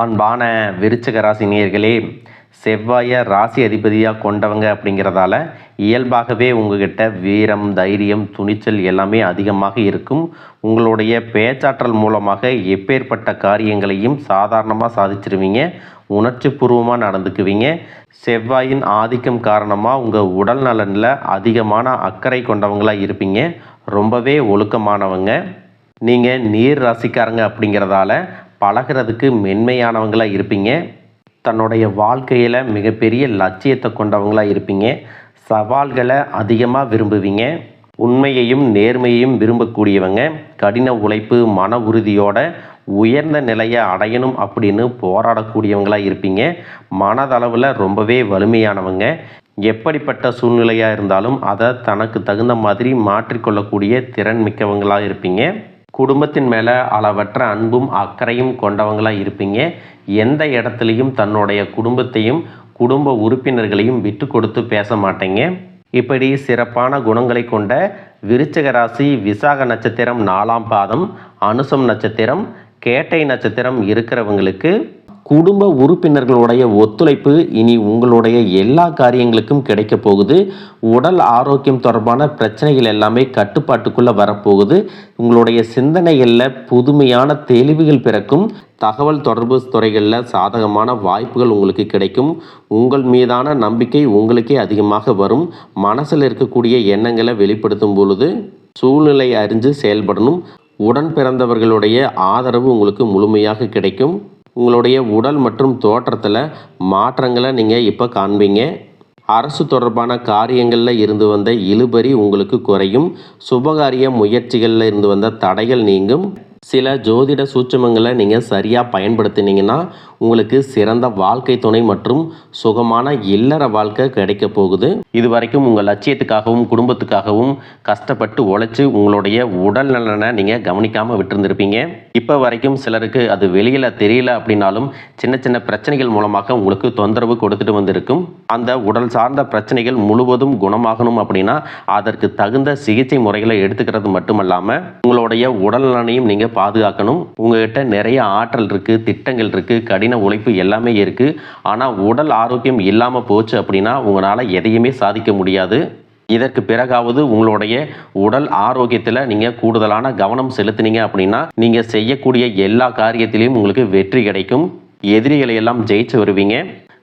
அன்பான விருச்சிக ராசி நேயர்களே, செவ்வாயை ராசி அதிபதியாக கொண்டவங்க அப்படிங்கிறதால இயல்பாகவே உங்ககிட்ட வீரம், தைரியம், துணிச்சல் எல்லாமே அதிகமாக இருக்கும். உங்களுடைய பேச்சாற்றல் மூலமாக எப்பேற்பட்ட காரியங்களையும் சாதாரணமாக சாதிச்சிருவீங்க. உணர்ச்சி பூர்வமாக நடந்துக்குவீங்க. செவ்வாயின் ஆதிக்கம் காரணமாக உங்கள் உடல் நலனில் அதிகமான அக்கறை கொண்டவங்களாக இருப்பீங்க. ரொம்பவே ஒழுக்கமானவங்க. நீங்கள் நீர் ராசிக்காரங்க அப்படிங்கிறதால பழகிறதுக்கு மென்மையானவங்களாக இருப்பீங்க. தன்னுடைய வாழ்க்கையில் மிகப்பெரிய லட்சியத்தை கொண்டவங்களாக இருப்பீங்க. சவால்களை அதிகமாக விரும்புவீங்க. உண்மையையும் நேர்மையையும் விரும்பக்கூடியவங்க. கடின உழைப்பு, மன உறுதியோட உயர்ந்த நிலையை அடையணும் அப்படின்னு போராடக்கூடியவங்களாக இருப்பீங்க. மனதளவில் ரொம்பவே வலிமையானவங்க. எப்படிப்பட்ட சூழ்நிலையாக இருந்தாலும் அதை தனக்கு தகுந்த மாதிரி மாற்றிக்கொள்ளக்கூடிய திறன் மிக்கவங்களாக இருப்பீங்க. குடும்பத்தின் மேலே அளவற்ற அன்பும் அக்கறையும் கொண்டவங்களாக இருப்பீங்க. எந்த இடத்துலையும் தன்னுடைய குடும்பத்தையும் குடும்ப உறுப்பினர்களையும் விட்டு கொடுத்து பேச மாட்டீங்க. இப்படி சிறப்பான குணங்களை கொண்ட விருச்சிக ராசி விசாக நட்சத்திரம் 4ஆம் பாதம், அனுசம் நட்சத்திரம், கேட்டை நட்சத்திரம் இருக்கிறவங்களுக்கு குடும்ப உறுப்பினர்களுடைய ஒத்துழைப்பு இனி உங்களுடைய எல்லா காரியங்களுக்கும் கிடைக்க போகுது. உடல் ஆரோக்கியம் தொடர்பான பிரச்சனைகள் எல்லாமே கட்டுப்பாட்டுக்குள்ளே வரப்போகுது. உங்களுடைய சிந்தனைகளில் புதுமையான தெளிவுகள் பிறக்கும். தகவல் தொடர்பு துறைகளில் சாதகமான வாய்ப்புகள் உங்களுக்கு கிடைக்கும். உங்கள் மீதான நம்பிக்கை உங்களுக்கே அதிகமாக வரும். மனசில் இருக்கக்கூடிய எண்ணங்களை வெளிப்படுத்தும் பொழுது சூழ்நிலை அறிஞ்சு செயல்படணும். உடன் பிறந்தவர்களுடைய ஆதரவு உங்களுக்கு முழுமையாக கிடைக்கும். உங்களுடைய உடல் மற்றும் தோற்றத்தில் மாற்றங்களை நீங்கள் இப்போ காண்பீங்க. அரசு தொடர்பான காரியங்களில் இருந்து வந்த இழுபறி உங்களுக்கு குறையும். சுபகாரிய முயற்சிகளில் இருந்து வந்த தடைகள் நீங்கும். சில ஜோதிட சூட்சுமங்களை நீங்கள் சரியாக பயன்படுத்தினீங்கன்னா உங்களுக்கு சிறந்த வாழ்க்கை துணை மற்றும் சுகமான இல்லற வாழ்க்கை கிடைக்க போகுது. இது வரைக்கும் உங்கள் லட்சியத்துக்காகவும் குடும்பத்துக்காகவும் கஷ்டப்பட்டு உழைச்சி உங்களுடைய உடல் நலனை நீங்கள் கவனிக்காமல் விட்டுருந்துருப்பீங்க. இப்போ வரைக்கும் சிலருக்கு அது வெளியில் தெரியல அப்படின்னாலும் சின்ன சின்ன பிரச்சனைகள் மூலமாக உங்களுக்கு தொந்தரவு கொடுத்துட்டு வந்திருக்கும். அந்த உடல் சார்ந்த பிரச்சனைகள் முழுவதும் குணமாகணும் அப்படின்னா அதற்கு தகுந்த சிகிச்சை முறைகளை எடுத்துக்கிறது மட்டுமல்லாமல் உங்களுடைய உடல் நலனையும் நீங்கள் பாதுகாக்கணும். உங்ககிட்ட நிறைய ஆற்றல் இருக்குது, திட்டங்கள் இருக்குது, கடின உழைப்பு எல்லாமே இருக்குது. ஆனால் உடல் ஆரோக்கியம் இல்லாமல் போச்சு அப்படின்னா உங்களால் எதையுமே சாதிக்க முடியாது. இதற்கு பிறகாவது உங்களுடைய உடல் ஆரோக்கியத்தில் நீங்கள் கூடுதலான கவனம் செலுத்தினீங்க அப்படின்னா நீங்கள் செய்யக்கூடிய எல்லா காரியத்திலையும் உங்களுக்கு வெற்றி கிடைக்கும். எதிரிகளை எல்லாம் ஜெயிச்சு வருவீங்க.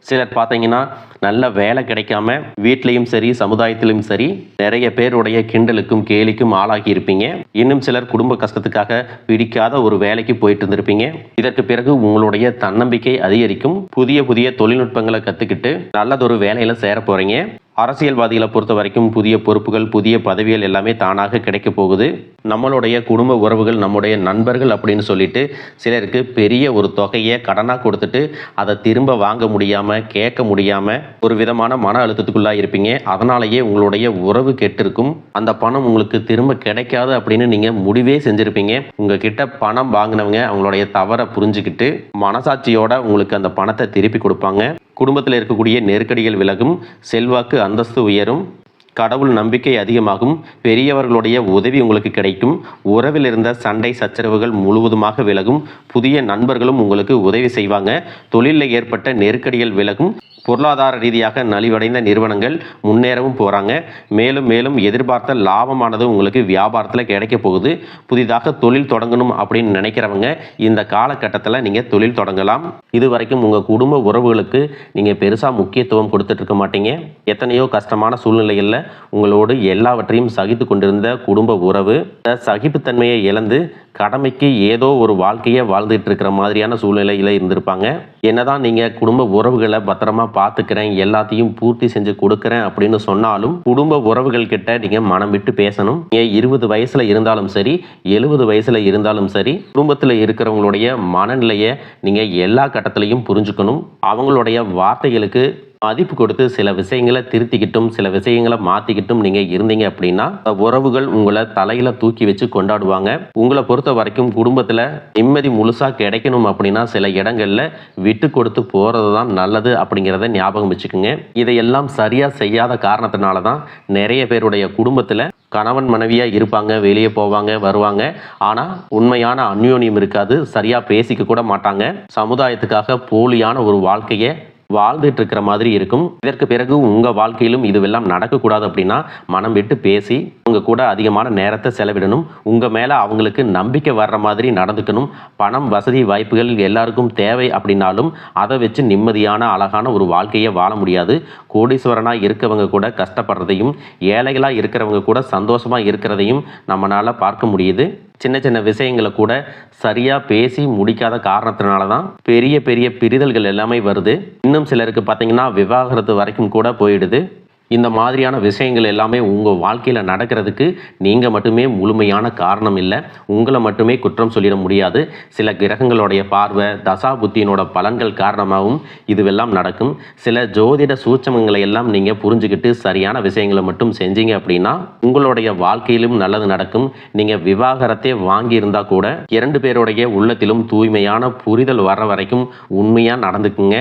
சிலர் பார்த்தீங்கன்னா நல்ல வேலை கிடைக்காம வீட்லேயும் சரி சமுதாயத்திலும் சரி நிறைய பேருடைய கிண்டலுக்கும் கேலிக்கும் ஆளாகி இருப்பீங்க. இன்னும் சிலர் குடும்ப கஷ்டத்துக்காக பிடிக்காத ஒரு வேலைக்கு போயிட்டு இருந்திருப்பீங்க. இதற்கு பிறகு உங்களுடைய தன்னம்பிக்கை அதிகரிக்கும். புதிய புதிய தொழில்நுட்பங்களை கற்றுக்கிட்டு நல்லதொரு வேலையில் சேர போகிறீங்க. அரசியல்வாதிகளை பொறுத்த வரைக்கும் புதிய பொறுப்புகள், புதிய பதவிகள் எல்லாமே தானாக கிடைக்க போகுது. நம்மளுடைய குடும்ப உறவுகள், நம்முடைய நண்பர்கள் அப்படின்னு சொல்லிட்டு சிலருக்கு பெரிய ஒரு தொகையை கடனாக கொடுத்துட்டு அதை திரும்ப வாங்க முடியாமல், கேட்க முடியாமல் ஒரு விதமான மன அழுத்தத்துக்குள்ளாக இருப்பீங்க. அதனாலேயே உங்களுடைய உறவு கெட்டிருக்கும். அந்த பணம் உங்களுக்கு திரும்ப கிடைக்காது அப்படின்னு நீங்கள் முடிவே செஞ்சுருப்பீங்க. உங்ககிட்ட பணம் வாங்கினவங்க அவங்களுடைய தவறை புரிஞ்சுக்கிட்டு மனசாட்சியோட உங்களுக்கு அந்த பணத்தை திருப்பி கொடுப்பாங்க. குடும்பத்தில் இருக்கக்கூடிய நெருக்கடிகள் விலகும். செல்வாக்கு அந்தஸ்து உயரும். கடவுள் நம்பிக்கை அதிகமாகும். பெரியவர்களுடைய உதவி உங்களுக்கு கிடைக்கும். உறவில் இருந்த சண்டை சச்சரவுகள் முழுவதுமாக விலகும். புதிய நண்பர்களும் உங்களுக்கு உதவி செய்வாங்க. தொழிலில் ஏற்பட்ட நெருக்கடிகள் விலகும். பொருளாதார ரீதியாக நலிவடைந்த நிறுவனங்கள் முன்னேறவும் போகிறாங்க. மேலும் மேலும் எதிர்பார்த்த லாபமானது உங்களுக்கு வியாபாரத்தில் கிடைக்க போகுது. புதிதாக தொழில் தொடங்கணும் அப்படின்னு நினைக்கிறவங்க இந்த காலகட்டத்தில் நீங்கள் தொழில் தொடங்கலாம். இது வரைக்கும் உங்கள் குடும்ப உறவுகளுக்கு நீங்கள் பெருசாக முக்கியத்துவம் கொடுத்துட்டு இருக்க மாட்டீங்க. எத்தனையோ கஷ்டமான சூழ்நிலைகளில் உங்களோடு எல்லாவற்றையும் சகித்து கொண்டிருந்த குடும்ப உறவு சகிப்புத்தன்மையை இழந்து கடமைக்கு ஏதோ ஒரு வாழ்க்கையை வாழ்ந்துட்டு இருக்கிற மாதிரியான சூழ்நிலையில் இருந்திருப்பாங்க. என்னதான் நீங்கள் குடும்ப உறவுகளை பத்திரமா பார்த்துக்கிறேன், எல்லாத்தையும் பூர்த்தி செஞ்சு கொடுக்குறேன் அப்படின்னு சொன்னாலும் குடும்ப உறவுகள் கிட்ட நீங்கள் மனம் விட்டு பேசணும். நீங்கள் 20 வயசில் இருந்தாலும் சரி, 70 வயசில் இருந்தாலும் சரி, குடும்பத்தில் இருக்கிறவங்களுடைய மனநிலையை நீங்கள் எல்லா கட்டத்திலையும் புரிஞ்சுக்கணும். அவங்களுடைய வார்த்தைகளுக்கு மதிப்பு கொடுத்து சில விஷயங்களை திருத்திக்கிட்டும் சில விஷயங்களை மாற்றிக்கிட்டும் நீங்கள் இருந்தீங்க அப்படின்னா உறவுகள் உங்களை தலையில் தூக்கி வச்சு கொண்டாடுவாங்க. உங்களை பொறுத்த வரைக்கும் குடும்பத்தில் நிம்மதி முழுசாக கிடைக்கணும் அப்படின்னா சில இடங்களில் விட்டு கொடுத்து போகிறது தான் நல்லது அப்படிங்கிறத ஞாபகம் வச்சுக்கோங்க. இதையெல்லாம் சரியாக செய்யாத காரணத்தினால தான் நிறைய பேருடைய குடும்பத்தில் கணவன் மனைவியாக இருப்பாங்க, வெளியே போவாங்க வருவாங்க. ஆனால் உண்மையான அந்யோன்யம் இருக்காது, சரியாக பேசிக்க கூட மாட்டாங்க. சமுதாயத்துக்காக போலியான ஒரு வாழ்க்கையை வாழ்ந்துட்டு இருக்கிற மாதிரி இருக்கும். இதற்கு பிறகு உங்கள் வாழ்க்கையிலும் இதுவெல்லாம் நடக்கக்கூடாது அப்படின்னா மனம் விட்டு பேசி அவங்க கூட அதிகமான நேரத்தை செலவிடணும். உங்கள் மேலே அவங்களுக்கு நம்பிக்கை வர்ற மாதிரி நடந்துக்கணும். பணம், வசதி, வாய்ப்புகள் எல்லாருக்கும் தேவை அப்படின்னாலும் அதை வச்சு நிம்மதியான அழகான ஒரு வாழ்க்கையை வாழ முடியாது. கோடீஸ்வரனாக இருக்கவங்க கூட கஷ்டப்படுறதையும், ஏழைகளாக இருக்கிறவங்க கூட சந்தோஷமாக இருக்கிறதையும் நம்மளால் பார்க்க முடியுது. சின்ன சின்ன விஷயங்களை கூட சரியாக பேசி முடிக்காத காரணத்தினால தான் பெரிய பெரிய பிரிதல்கள் எல்லாமே வருது. இன்னும் சிலருக்கு பார்த்தீங்கன்னா விவாகரத்து வரைக்கும் கூட போயிடுது. இந்த மாதிரியான விஷயங்கள் எல்லாமே உங்கள் வாழ்க்கையில் நடக்கிறதுக்கு நீங்கள் மட்டுமே முழுமையான காரணம் இல்லை. உங்களை மட்டுமே குற்றம் சொல்லிட முடியாது. சில கிரகங்களுடைய பார்வை, தசா புத்தியினோட பலன்கள் காரணமாகவும் இதுவெல்லாம் நடக்கும். சில ஜோதிட சூட்சமங்களை எல்லாம் நீங்கள் புரிஞ்சுக்கிட்டு சரியான விஷயங்களை மட்டும் செஞ்சீங்க அப்படின்னா உங்களுடைய வாழ்க்கையிலும் நல்லது நடக்கும். நீங்கள் விவாகரத்தை வாங்கியிருந்தால் கூட 2 பேருடைய உள்ளத்திலும் தூய்மையான புரிதல் வர வரைக்கும் உண்மையாக நடந்துக்குங்க.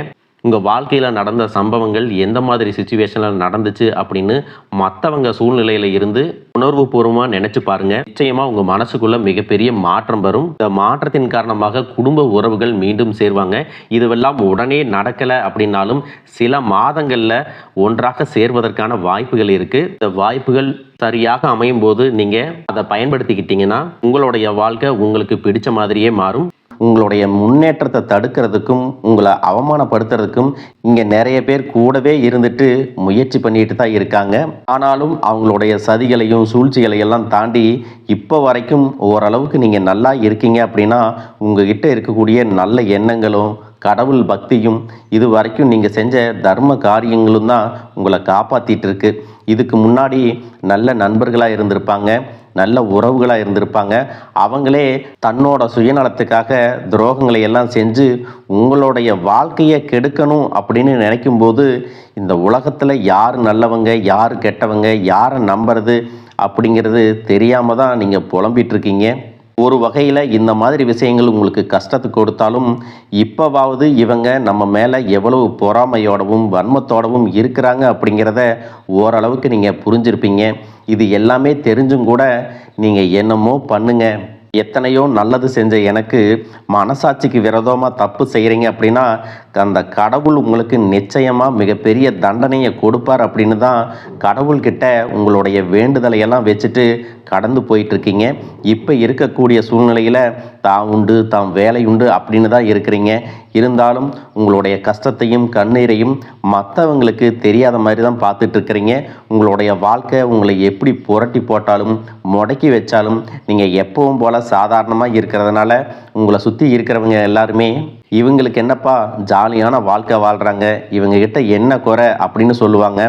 உங்கள் வாழ்க்கையில் நடந்த சம்பவங்கள் எந்த மாதிரி சுச்சுவேஷனில் நடந்துச்சு அப்படின்னு மற்றவங்க சூழ்நிலையில் இருந்து உணர்வுபூர்வமாக நினச்சி பாருங்கள். நிச்சயமாக உங்கள் மனசுக்குள்ளே மிகப்பெரிய மாற்றம் வரும். இந்த மாற்றத்தின் காரணமாக குடும்ப உறவுகள் மீண்டும் சேருவாங்க. இதுவெல்லாம் உடனே நடக்கலை அப்படின்னாலும் சில மாதங்களில் ஒன்றாக சேர்வதற்கான வாய்ப்புகள் இருக்குது. இந்த வாய்ப்புகள் சரியாக அமையும் போது நீங்கள் அதை பயன்படுத்திக்கிட்டீங்கன்னா உங்களுடைய வாழ்க்கை உங்களுக்கு பிடிச்ச மாதிரியே மாறும். உங்களுடைய முன்னேற்றத்தை தடுக்கிறதுக்கும் உங்களை அவமானப்படுத்துறதுக்கும் இங்கே நிறைய பேர் கூடவே இருந்துட்டு முயற்சி பண்ணிட்டு தான் இருக்காங்க. ஆனாலும் அவங்களுடைய சதிகளையும் சூழ்ச்சிகளையெல்லாம் தாண்டி இப்போ வரைக்கும் ஓரளவுக்கு நீங்கள் நல்லா இருக்கீங்க அப்படின்னா உங்ககிட்ட இருக்கக்கூடிய நல்ல எண்ணங்களும் கடவுள் பக்தியும் இது வரைக்கும் நீங்கள் செஞ்ச தர்ம காரியங்களும் தான் உங்களை காப்பாற்றிட்டு இருக்கு. இதுக்கு முன்னாடி நல்ல நண்பர்களாக இருந்திருப்பாங்க, நல்ல உறவுகளாக இருந்திருப்பாங்க. அவங்களே தன்னோட சுயநலத்துக்காக துரோகங்களை எல்லாம் செஞ்சு உங்களுடைய வாழ்க்கையை கெடுக்கணும் அப்படின்னு நினைக்கும்போது இந்த உலகத்தில் யார் நல்லவங்க யார் கெட்டவங்க, யாரை நம்புறது அப்படிங்கிறது தெரியாமல் தான் நீங்கள் புலம்பிட்டு இருக்கீங்க. ஒரு வகையில் இந்த மாதிரி விஷயங்கள் உங்களுக்கு கஷ்டத்தை கொடுத்தாலும் இப்போவாவது இவங்க நம்ம மேலே எவ்வளவு பொறாமையோடவும் வன்மத்தோடவும் இருக்கிறாங்க அப்படிங்கிறத ஓரளவுக்கு நீங்கள் புரிஞ்சிருப்பீங்க. இது எல்லாமே தெரிஞ்சும் கூட நீங்கள் என்னமோ பண்ணுங்க, எத்தனையோ நல்லது செஞ்ச எனக்கு மனசாட்சிக்கு விரோதமாக தப்பு செய்கிறீங்க அப்படின்னா அந்த கடவுள் உங்களுக்கு நிச்சயமாக மிகப்பெரிய தண்டனையை கொடுப்பார் அப்படின்னு தான் கடவுள்கிட்ட உங்களுடைய வேண்டுதலையெல்லாம் வச்சுட்டு கடந்து போயிட்டுருக்கீங்க. இப்போ இருக்கக்கூடிய சூழ்நிலையில் தான் உண்டு தாம் வேலை உண்டு அப்படின்னு தான் இருக்கிறீங்க. இருந்தாலும் உங்களுடைய கஷ்டத்தையும் கண்ணீரையும் மற்றவங்களுக்கு தெரியாத மாதிரி தான் பார்த்துட்ருக்கிறீங்க. உங்களுடைய வாழ்க்கை உங்களை எப்படி புரட்டி போட்டாலும் முடக்கி வச்சாலும் நீங்கள் எப்பவும் போல் சாதாரணமாக இருக்கிறதுனால உங்களை சுற்றி இருக்கிறவங்க எல்லாருமே இவங்களுக்கு என்னப்பா ஜாலியான வாழ்க்கை வாழ்கிறாங்க, இவங்ககிட்ட என்ன குறை அப்படின்னு சொல்லுவாங்க.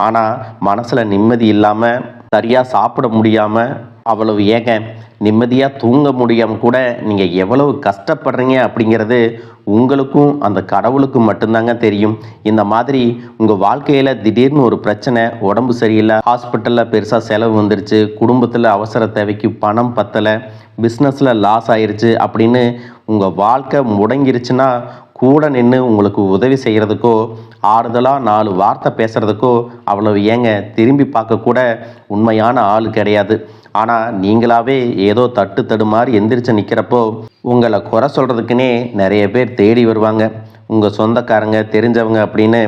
ஆனால் மனசில் நிம்மதி இல்லாமல் சரியாக சாப்பிட முடியாமல் அவ்வளவு ஏங்க நிம்மதியாக தூங்க முடியாமல் கூட நீங்கள் எவ்வளவு கஷ்டப்படுறீங்க அப்படிங்கிறது உங்களுக்கும் அந்த கடவுளுக்கும் மட்டும்தாங்க தெரியும். இந்த மாதிரி உங்கள் வாழ்க்கையில் திடீர்னு ஒரு பிரச்சனை, உடம்பு சரியில்லை, ஹாஸ்பிட்டலில் பெருசாக செலவு வந்துருச்சு, குடும்பத்தில் அவசர தேவைக்கு பணம் பத்தலை, பிஸ்னஸில் லாஸ் ஆயிடுச்சு அப்படின்னு உங்கள் வாழ்க்கை முடங்கிருச்சுன்னா கூட நின்று உங்களுக்கு உதவி செய்கிறதுக்கோ ஆறுதலாக 4 வார்த்தை பேசுகிறதுக்கோ அவ்வளவு ஏங்க திரும்பி பார்க்கக்கூட உண்மையான ஆள் கிடையாது. ஆனால் நீங்களாவே ஏதோ தட்டு தடுமாறி எந்திரிச்சு நிற்கிறப்போ உங்களை குறை சொல்கிறதுக்குன்னே நிறைய பேர் தேடி வருவாங்க. உங்கள் சொந்தக்காரங்க தெரிஞ்சவங்க அப்படின்னு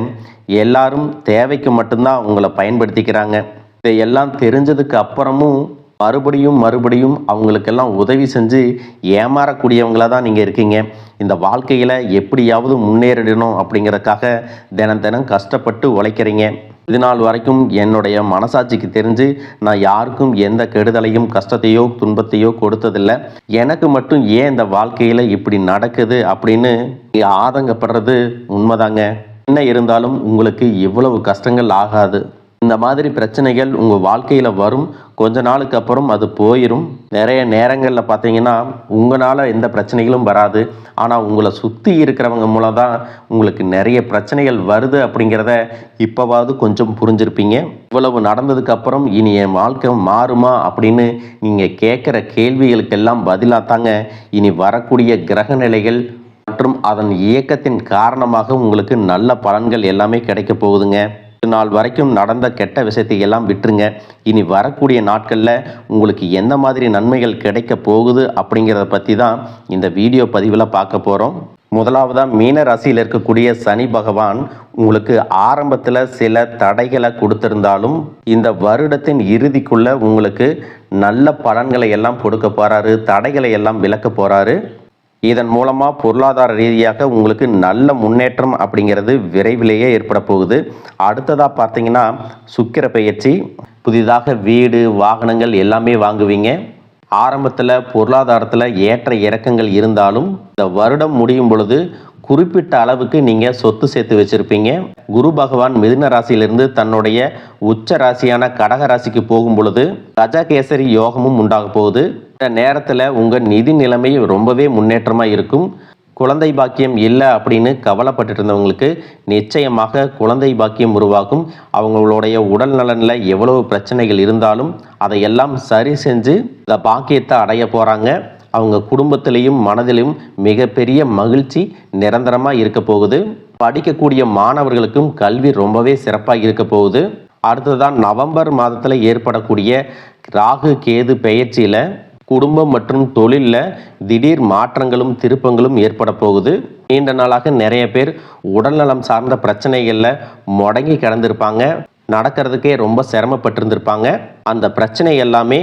எல்லாரும் தேவைக்கு மட்டும்தான் உங்களை பயன்படுத்திக்கிறாங்க. இதையெல்லாம் தெரிஞ்சதுக்கு அப்புறமும் மறுபடியும் அவங்களுக்கெல்லாம் உதவி செஞ்சு ஏமாறக்கூடியவங்களாக தான் நீங்கள் இருக்கீங்க. இந்த வாழ்க்கையில் எப்படியாவது முன்னேறிடணும் அப்படிங்கிறதுக்காக தினம் கஷ்டப்பட்டு உழைக்கிறீங்க. இது நாள் வரைக்கும் என்னுடைய மனசாட்சிக்கு தெரிஞ்சு நான் யாருக்கும் எந்த கெடுதலையும் கஷ்டத்தையோ துன்பத்தையோ கொடுத்ததில்லை. எனக்கு மட்டும் ஏன் இந்த வாழ்க்கையில் இப்படி நடக்குது அப்படின்னு ஆதங்கப்படுறது உண்மைதாங்க. என்ன இருந்தாலும் உங்களுக்கு இவ்வளவு கஷ்டங்கள் ஆகாது. இந்த மாதிரி பிரச்சனைகள் உங்கள் வாழ்க்கையில் வரும், கொஞ்ச நாளுக்கு அப்புறம் அது போயிடும். நிறைய நேரங்களில் பார்த்தீங்கன்னா உங்களால் எந்த பிரச்சனைகளும் வராது, ஆனால் உங்களை சுற்றி இருக்கிறவங்க மூலம் தான் உங்களுக்கு நிறைய பிரச்சனைகள் வருது அப்படிங்கிறத இப்போவாவது கொஞ்சம் புரிஞ்சிருப்பீங்க. இவ்வளவு நடந்ததுக்கப்புறம் இனி என் வாழ்க்கை மாறுமா அப்படின்னு நீங்கள் கேட்குற கேள்விகளுக்கெல்லாம் பதிலாக தாங்க இனி வரக்கூடிய கிரக நிலைகள் மற்றும் அதன் இயக்கத்தின் காரணமாக உங்களுக்கு நல்ல பலன்கள் எல்லாமே கிடைக்க போகுதுங்க. இது நாள் வரைக்கும் நடந்த கெட்ட விஷயத்தை எல்லாம் விட்டுருங்க. இனி வரக்கூடிய நாட்களில் உங்களுக்கு எந்த மாதிரி நன்மைகள் கிடைக்க போகுது அப்படிங்கிறத பற்றி தான் இந்த வீடியோ பதிவில் பார்க்க போகிறோம். முதலாவதாக மீன ராசியில் இருக்கக்கூடிய சனி பகவான் உங்களுக்கு ஆரம்பத்தில் சில தடைகளை கொடுத்திருந்தாலும் இந்த வருடத்தின் இறுதிக்குள்ள உங்களுக்கு நல்ல பலன்களை எல்லாம் கொடுக்க போகிறாரு, தடைகளை எல்லாம் விலக்க போகிறாரு. இதன் மூலமாக பொருளாதார ரீதியாக உங்களுக்கு நல்ல முன்னேற்றம் அப்படிங்கிறது விரைவிலேயே ஏற்பட போகுது. அடுத்ததாக பார்த்தீங்கன்னா சுக்கிர பெயர்ச்சி, புதிதாக வீடு வாகனங்கள் எல்லாமே வாங்குவீங்க. ஆரம்பத்தில் பொருளாதாரத்தில் ஏற்ற இறக்கங்கள் இருந்தாலும் இந்த வருடம் முடியும் பொழுது குறிப்பிட்ட அளவுக்கு நீங்கள் சொத்து சேர்த்து வச்சுருப்பீங்க. குரு பகவான் மிதுன ராசியிலிருந்து தன்னுடைய உச்ச ராசியான கடக ராசிக்கு போகும் பொழுது கஜகேசரி யோகமும் உண்டாக போகுது. இந்த நேரத்தில் உங்கள் நிதி நிலைமை ரொம்பவே முன்னேற்றமாக இருக்கும். குழந்தை பாக்கியம் இல்லை அப்படின்னு கவலைப்பட்டு இருந்தவங்களுக்கு நிச்சயமாக குழந்தை பாக்கியம் உருவாகும். அவங்களுடைய உடல் நலனில் எவ்வளவு பிரச்சனைகள் இருந்தாலும் அதையெல்லாம் சரி செஞ்சு இந்த பாக்கியத்தை அடைய போகிறாங்க. அவங்க குடும்பத்திலையும் மனதிலும் மிகப்பெரிய மகிழ்ச்சி நிரந்தரமாக இருக்க போகுது. படிக்கக்கூடிய மாணவர்களுக்கும் கல்வி ரொம்பவே சிறப்பாக இருக்க போகுது. அடுத்ததான் நவம்பர் மாதத்தில் ஏற்படக்கூடிய ராகு கேது பெயர்ச்சியில் குடும்பம் மற்றும் தொழிலில் திடீர் மாற்றங்களும் திருப்பங்களும் ஏற்பட போகுது. நீண்ட நாளாக நிறைய பேர் உடல்நலம் சார்ந்த பிரச்சனைகளில் முடங்கி கிடந்திருப்பாங்க, நடக்கிறதுக்கே ரொம்ப சிரமப்பட்டிருந்திருப்பாங்க. அந்த பிரச்சனை எல்லாமே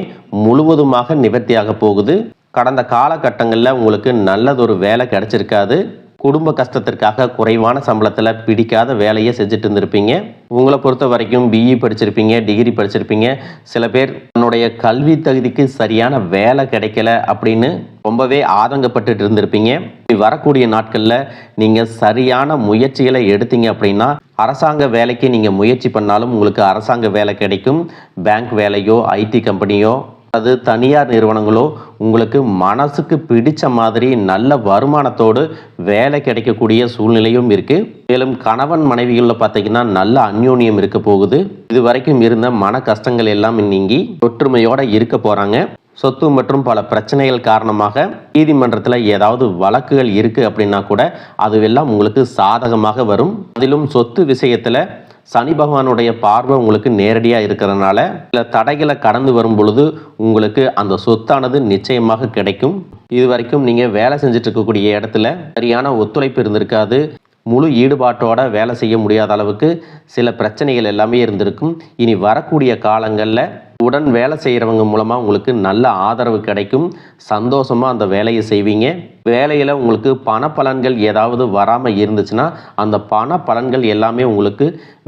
முழுவதுமாக நிவர்த்தியாக போகுது. கடந்த காலகட்டங்களில் உங்களுக்கு நல்லதொரு வேலை கிடைச்சிருக்காது. குடும்ப கஷ்டத்திற்காக குறைவான சம்பளத்தில் பிடிக்காத வேலையை செஞ்சுட்டு இருந்திருப்பீங்க. உங்களை பொறுத்த வரைக்கும் பிஇ படிச்சிருப்பீங்க, டிகிரி படிச்சிருப்பீங்க. சில பேர் தன்னுடைய கல்வி தகுதிக்கு சரியான வேலை கிடைக்கல அப்படின்னு ரொம்பவே ஆதங்கப்பட்டு இருந்திருப்பீங்க. வரக்கூடிய நாட்களில் நீங்கள் சரியான முயற்சிகளை எடுத்தீங்க அப்படின்னா அரசாங்க வேலைக்கு நீங்கள் முயற்சி பண்ணாலும் உங்களுக்கு அரசாங்க வேலை கிடைக்கும். பேங்க் வேலையோ ஐடி கம்பெனியோ அது தனியார் நிறுவனங்களோ உங்களுக்கு மனசுக்கு பிடிச்ச மாதிரி நல்ல வருமானத்தோடு வேலை கிடைக்கக்கூடிய சூழ்நிலையும் இருக்குது. மேலும் கணவன் மனைவிகளில் பார்த்தீங்கன்னா நல்ல அந்யோன்யம் இருக்க போகுது. இது வரைக்கும் இருந்த மன கஷ்டங்கள் எல்லாம் நீங்கி ஒற்றுமையோடு இருக்க போகிறாங்க. சொத்து மற்றும் பல பிரச்சனைகள் காரணமாக நீதிமன்றத்தில் ஏதாவது வழக்குகள் இருக்குது அப்படின்னா கூட அதுவெல்லாம் உங்களுக்கு சாதகமாக வரும். அதிலும் சொத்து விஷயத்தில் சனி பகவானுடைய பார்வை உங்களுக்கு நேரடியாக இருக்கிறதுனால சில தடைகளை கடந்து வரும் பொழுது உங்களுக்கு அந்த சொத்தானது நிச்சயமாக கிடைக்கும். இது வரைக்கும் நீங்கள் வேலை செஞ்சுட்டு இருக்கக்கூடிய இடத்துல சரியான ஒத்துழைப்பு இருந்திருக்காது. முழு ஈடுபாட்டோட வேலை செய்ய முடியாத அளவுக்கு சில பிரச்சனைகள் எல்லாமே இருந்திருக்கும். இனி வரக்கூடிய காலங்களில் உடன் வேலை செய்கிறவங்க மூலமாக உங்களுக்கு நல்ல ஆதரவு கிடைக்கும். சந்தோஷமாக அந்த வேலையை செய்வீங்க. வேலையில் உங்களுக்கு பண பலன்கள் ஏதாவது வராமல் இருந்துச்சுன்னா அந்த பண பலன்கள் எல்லாமே உங்களுக்கு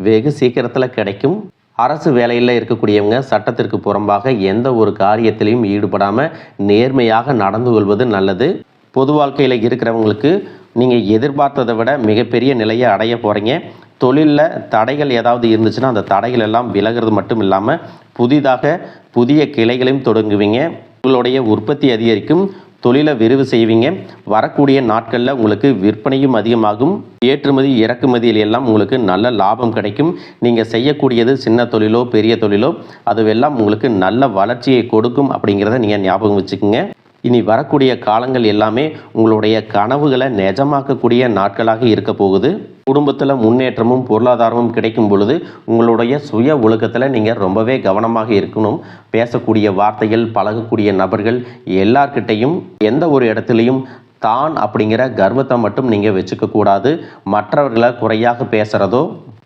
வெகு சீக்கிரத்தில் கிடைக்கும். அரசு வேலையில் இருக்கக்கூடியவங்க சட்டத்திற்கு புறம்பாக எந்த ஒரு காரியத்திலையும் ஈடுபடாமல் நேர்மையாக நடந்து கொள்வது நல்லது. பொது வாழ்க்கையில் இருக்கிறவங்களுக்கு நீங்கள் எதிர்பார்த்ததை விட மிகப்பெரிய நிலையை அடைய போகிறீங்க. தொழிலில் தடைகள் ஏதாவது இருந்துச்சுன்னா அந்த தடைகள் எல்லாம் விலகிறது மட்டும் இல்லாமல் புதிய கிளைகளையும் தொடங்குவீங்க. உங்களுடைய உற்பத்தி அதிகரிக்கும். தொழிலை விரிவு செய்வீங்க. வரக்கூடிய நாட்களில் உங்களுக்கு விற்பனையும் அதிகமாகும். ஏற்றுமதி இறக்குமதியில் எல்லாம் உங்களுக்கு நல்ல லாபம் கிடைக்கும். நீங்கள் செய்யக்கூடியது சின்ன தொழிலோ பெரிய தொழிலோ அதுவெல்லாம் உங்களுக்கு நல்ல வளர்ச்சியை கொடுக்கும் அப்படிங்கிறத நீங்கள் ஞாபகம் வச்சுக்கோங்க. இனி வரக்கூடிய காலங்கள் எல்லாமே உங்களுடைய கனவுகளை நிஜமாக்கக்கூடிய நாட்களாக இருக்க போகுது. குடும்பத்தில் முன்னேற்றமும் பொருளாதாரமும் கிடைக்கும் பொழுது உங்களுடைய சுய ஒழுக்கத்தில் நீங்கள் ரொம்பவே கவனமாக இருக்கணும். பேசக்கூடிய வார்த்தைகள், பழகக்கூடிய நபர்கள் எல்லார்கிட்டையும் எந்த ஒரு இடத்துலையும் தான் அப்படிங்கிற கர்வத்தை மட்டும் நீங்கள் வச்சுக்க கூடாது. மற்றவர்களை குறையாக பேசுகிறதோ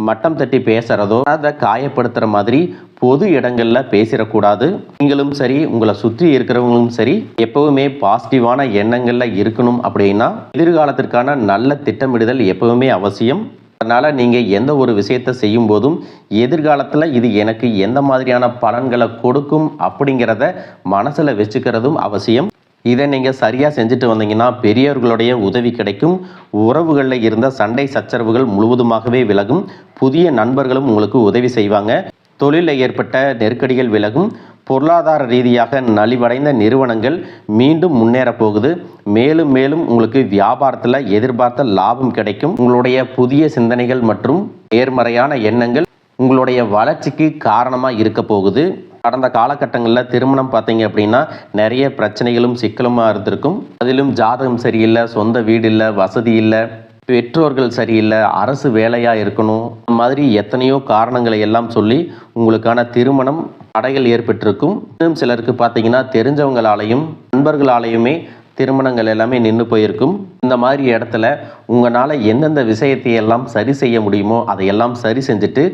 மட்டம் தட்டி பேசுகிறதோ அதை காயப்படுத்துகிற மாதிரி பொது இடங்களில் பேசிடக்கூடாது. நீங்களும் சரி உங்களை சுற்றி இருக்கிறவங்களும் சரி எப்பவுமே பாசிட்டிவான எண்ணங்களில் இருக்கணும். அப்படின்னா எதிர்காலத்திற்கான நல்ல திட்டமிடுதல் எப்பவுமே அவசியம். அதனால் நீங்கள் எந்த ஒரு விஷயத்தை செய்யும் போதும் எதிர்காலத்தில் இது எனக்கு எந்த மாதிரியான பலன்களை கொடுக்கும் அப்படிங்கிறத மனசில் வச்சுக்கிறதும் அவசியம். இதை நீங்கள் சரியாக செஞ்சுட்டு வந்தீங்கன்னா பெரியவர்களுடைய உதவி கிடைக்கும். உறவுகளில் இருந்த சண்டை சச்சரவுகள் முழுவதுமாகவே விலகும். புதிய நண்பர்களும் உங்களுக்கு உதவி செய்வாங்க. தொழிலில் ஏற்பட்ட நெருக்கடிகள் விலகும். பொருளாதார ரீதியாக நலிவடைந்த நிறுவனங்கள் மீண்டும் முன்னேற போகுது. மேலும் மேலும் உங்களுக்கு வியாபாரத்தில் எதிர்பார்த்த லாபம் கிடைக்கும். உங்களுடைய புதிய சிந்தனைகள் மற்றும் நேர்மறையான எண்ணங்கள் உங்களுடைய வளர்ச்சிக்கு காரணமாக இருக்க போகுது. கடந்த காலகட்டங்களில் திருமணம் பார்த்தீங்க அப்படின்னா நிறைய பிரச்சனைகளும் சிக்கலுமாக இருந்திருக்கும். அதிலும் ஜாதகம் சரியில்லை, சொந்த வீடு இல்லை, வசதி இல்லை, பெற்றோர்கள் சரியில்லை, அரசு வேலையாக இருக்கணும், இந்த மாதிரி எத்தனையோ காரணங்களை எல்லாம் சொல்லி உங்களுக்கான திருமணம் தடைகள் ஏற்பட்டிருக்கும். இன்னும் சிலருக்கு பார்த்தீங்கன்னா தெரிஞ்சவங்களாலையும் நண்பர்களாலையுமே திருமணங்கள் எல்லாமே நின்று போயிருக்கும். இந்த மாதிரி இடத்துல உங்களால் எந்தெந்த விஷயத்தை எல்லாம் சரி செய்ய முடியுமோ அதையெல்லாம் சரி செஞ்சுட்டு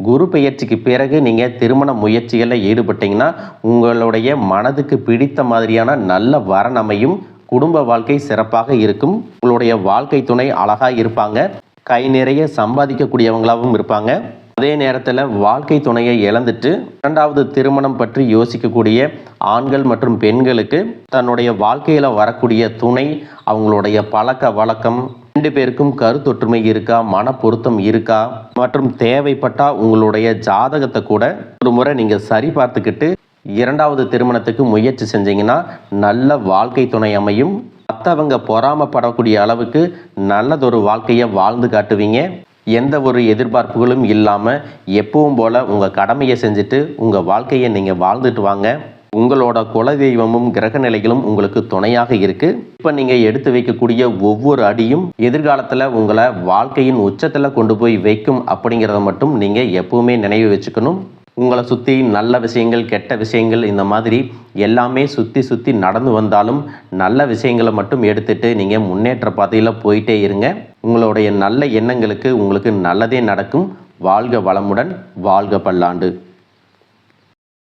குரு பெயர்ச்சிக்கு பிறகு நீங்கள் திருமண முயற்சிகளில் ஈடுபட்டீங்கன்னா உங்களுடைய மனதுக்கு பிடித்த மாதிரியான நல்ல வரன் அமையும். குடும்ப வாழ்க்கை சிறப்பாக இருக்கும். உங்களுடைய வாழ்க்கை துணை அழகாக இருப்பாங்க. கை நிறைய சம்பாதிக்கக்கூடியவங்களாகவும் இருப்பாங்க. அதே நேரத்தில் வாழ்க்கை துணையை இழந்துட்டு இரண்டாவது திருமணம் பற்றி யோசிக்கக்கூடிய ஆண்கள் மற்றும் பெண்களுக்கு தன்னுடைய வாழ்க்கையில் வரக்கூடிய துணை, அவங்களுடைய பழக்க வழக்கம், 2 பேருக்கும் கருத்தொற்றுமை இருக்கா, மன பொருத்தம் இருக்கா மற்றும் தேவைப்பட்டால் உங்களுடைய ஜாதகத்தை கூட ஒரு முறை நீங்கள் சரி பார்த்துக்கிட்டு இரண்டாவது திருமணத்துக்கு முயற்சி செஞ்சீங்கன்னா நல்ல வாழ்க்கை துணை அமையும். மற்றவங்க பொறாமப்படக்கூடிய அளவுக்கு நல்லதொரு வாழ்க்கையை வாழ்ந்து காட்டுவீங்க. எந்த ஒரு எதிர்பார்ப்புகளும் இல்லாமல் எப்பவும் போல் உங்கள் கடமையை செஞ்சுட்டு உங்கள் வாழ்க்கையை நீங்கள் வாழ்ந்துட்டு வாங்க. உங்களோட குலதெய்வமும் கிரக நிலைகளும் உங்களுக்கு துணையாக இருக்குது. இப்போ நீங்கள் எடுத்து வைக்கக்கூடிய ஒவ்வொரு அடியும் எதிர்காலத்தில் உங்களை வாழ்க்கையின் உச்சத்தில் கொண்டு போய் வைக்கும் அப்படிங்கிறத மட்டும் நீங்கள் எப்பவுமே நினைவு வச்சுக்கணும். உங்களை சுற்றி நல்ல விஷயங்கள், கெட்ட விஷயங்கள், இந்த மாதிரி எல்லாமே சுற்றி நடந்து வந்தாலும் நல்ல விஷயங்களை மட்டும் எடுத்துகிட்டு நீங்கள் முன்னேற்ற பாதையில் போயிட்டே இருங்க. உங்களுடைய நல்ல எண்ணங்களுக்கு உங்களுக்கு நல்லதே நடக்கும். வாழ்க வளமுடன், வாழ்க பல்லாண்டு.